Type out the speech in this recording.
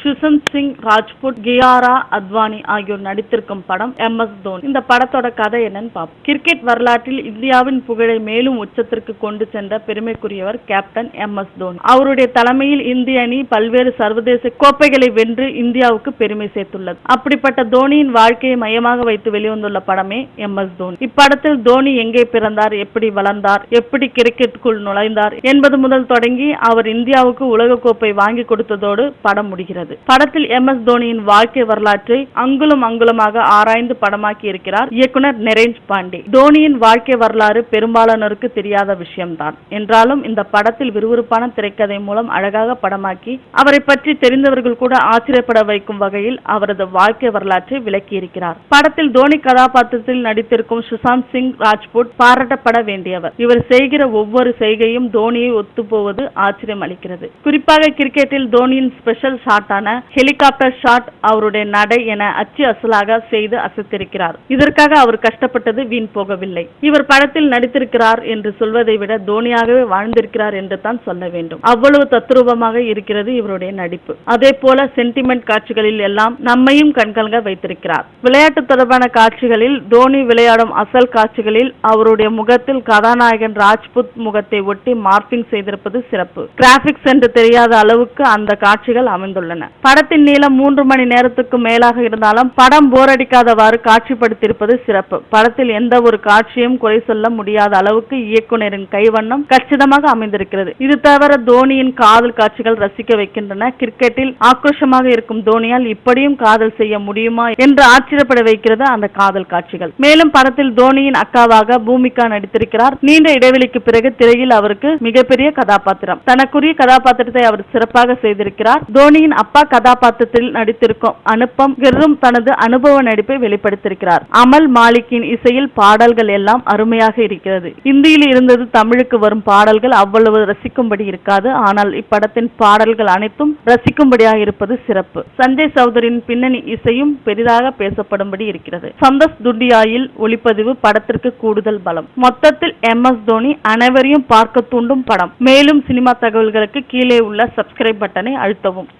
சுஷாந்த் சிங் ராஜ்புட், கியாரா அத்வானி ஆகியோர் நடித்திருக்கும் படம் MS தோனி. இந்த படத்தோட கதை என்னன்னு பார்ப்போம். கிரிக்கெட் வரலாற்றில் இந்தியாவின் புகழை மேலும் உச்சத்திற்கு கொண்டு சென்ற பெருமைக்குரியவர் கேப்டன் MS தோனி. அவருடைய தலைமையில் இந்திய அணி பல்வேறு சர்வதேச கோப்பைகளை வென்று இந்தியாவுக்கு பெருமை சேர்த்துள்ளது. அப்படிப்பட்ட தோனியின் வாழ்க்கையை மையமாக வைத்து வெளிவந்துள்ள படமே MS தோனி. இப்படத்தில் தோனி எங்கே பிறந்தார், எப்படி வளர்ந்தார், எப்படி கிரிக்கெட்டுக்குள் நுழைந்தார் என்பது முதல் தொடங்கி அவர் இந்தியாவுக்கு உலக கோப்பை வாங்கி கொடுத்ததோடு படம் முடிகிறது. படத்தில் MS தோனியின் வாழ்க்கை வரலாற்றை அங்குலம் அங்குலமாக ஆராய்ந்து படமாக்கி இருக்கிறார் இயக்குனர் நரேஷ் பாண்டே. தோனியின் வாழ்க்கை வரலாறு பெரும்பாலானோருக்கு தெரியாத விஷயம்தான் என்றாலும் இந்த படத்தில் விறுவிறுப்பான திரைக்கதை மூலம் அழகாக படமாக்கி அவரை பற்றி தெரிந்தவர்கள் கூட ஆச்சரியப்பட வைக்கும் வகையில் அவரது வாழ்க்கை வரலாற்றை விளக்கியிருக்கிறார். படத்தில் தோனி கதாபாத்திரத்தில் நடித்திருக்கும் சுஷாந்த் சிங் ராஜ்புட் பாராட்டப்பட வேண்டியவர். இவர் செய்கிற ஒவ்வொரு செய்கையும் தோனியை ஒத்துப்போவது ஆச்சரியம் அளிக்கிறது. குறிப்பாக கிரிக்கெட்டில் தோனியின் ஸ்பெஷல் ஷாட்டான ஹெலிகாப்டர் ஷாட், அவருடைய நடை என அச்சு அசலாக செய்து அசத்திருக்கிறார். இதற்காக அவர் கஷ்டப்பட்டது வீண் போகவில்லை. இவர் படத்தில் நடித்திருக்கிறார் என்று சொல்வதை விட தோனியாகவே வாழ்ந்திருக்கிறார் என்று தான் சொல்ல வேண்டும். அவ்வளவு தத்ரூபமாக இருக்கிறது இவருடைய நடிப்பு. அதே போல சென்டிமெண்ட் காட்சிகளில் எல்லாம் நம்மையும் கண்கலங்க வைத்திருக்கிறார். விளையாட்டு தொடர்பான காட்சிகளில் தோனி விளையாடும் அசல் காட்சிகளில் அவருடைய முகத்தில் கதாநாயகன் ராஜ்புத் முகத்தை ஒட்டி மார்பிங் செய்திருப்பது சிறப்பு. கிராபிக்ஸ் என்று தெரியாத அளவுக்கு அந்த காட்சிகள் அமைந்துள்ளன. படத்தின் நீளம் 3 மணி நேரத்துக்கு மேலாக இருந்தாலும் படம் போர் அடிக்காதவாறு காட்சிப்படுத்தியிருப்பது சிறப்பு. படத்தில் எந்த ஒரு காட்சியும் குறை சொல்ல முடியாத அளவுக்கு இயக்குனரின் கைவண்ணம் கச்சிதமாக அமைந்திருக்கிறது. இது தவிர தோனியின் காதல் காட்சிகள் ரசிக்க வைக்கின்றன. கிரிக்கெட்டில் ஆக்ரோஷமாக இருக்கும் தோனியால் இப்படியும் காதல் செய்ய முடியுமா என்று ஆச்சரியப்பட வைக்கிறது அந்த காதல் காட்சிகள். மேலும் படத்தில் தோனியின் அக்காவாக பூமிகா நடித்திருக்கிறார். நீண்ட இடைவெளிக்கு பிறகு திரையில் அவருக்கு மிகப்பெரிய கதாபாத்திரம். தனக்குரிய கதாபாத்திரத்தை அவர் சிறப்பாக செய்திருக்கிறார். தோனியின் அப்பா கதாபாத்திரத்தில் நடித்திருக்கும் அனுப்பம் கெர்ரும் தனது அனுபவ நடிப்பை வெளிப்படுத்தியிருக்கிறார். அமல் மாலிக்கின் இசையில் பாடல்கள் எல்லாம் அருமையாக இருக்கிறது. இந்தியில் இருந்தது தமிழுக்கு வரும் பாடல்கள் அவ்வளவு ரசிக்கும்படி இருக்காது. ஆனால் இப்படத்தின் பாடல்கள் அனைத்தும் ரசிக்கும்படியாக இருப்பது சிறப்பு. சஞ்சய் சௌதரியின் பின்னணி இசையும் பெரிதாக பேசப்படும்படி இருக்கிறது. சந்தோஷ் துண்டியாயில் ஒளிப்பதிவு படத்திற்கு கூடுதல் பலம். மொத்தத்தில் MS தோனி அனைவரையும் பார்க்க தூண்டும் படம். மேலும் சினிமா தகவல்களுக்கு கீழே உள்ள சப்ஸ்கிரைப் பட்டனை அழுத்தவும்.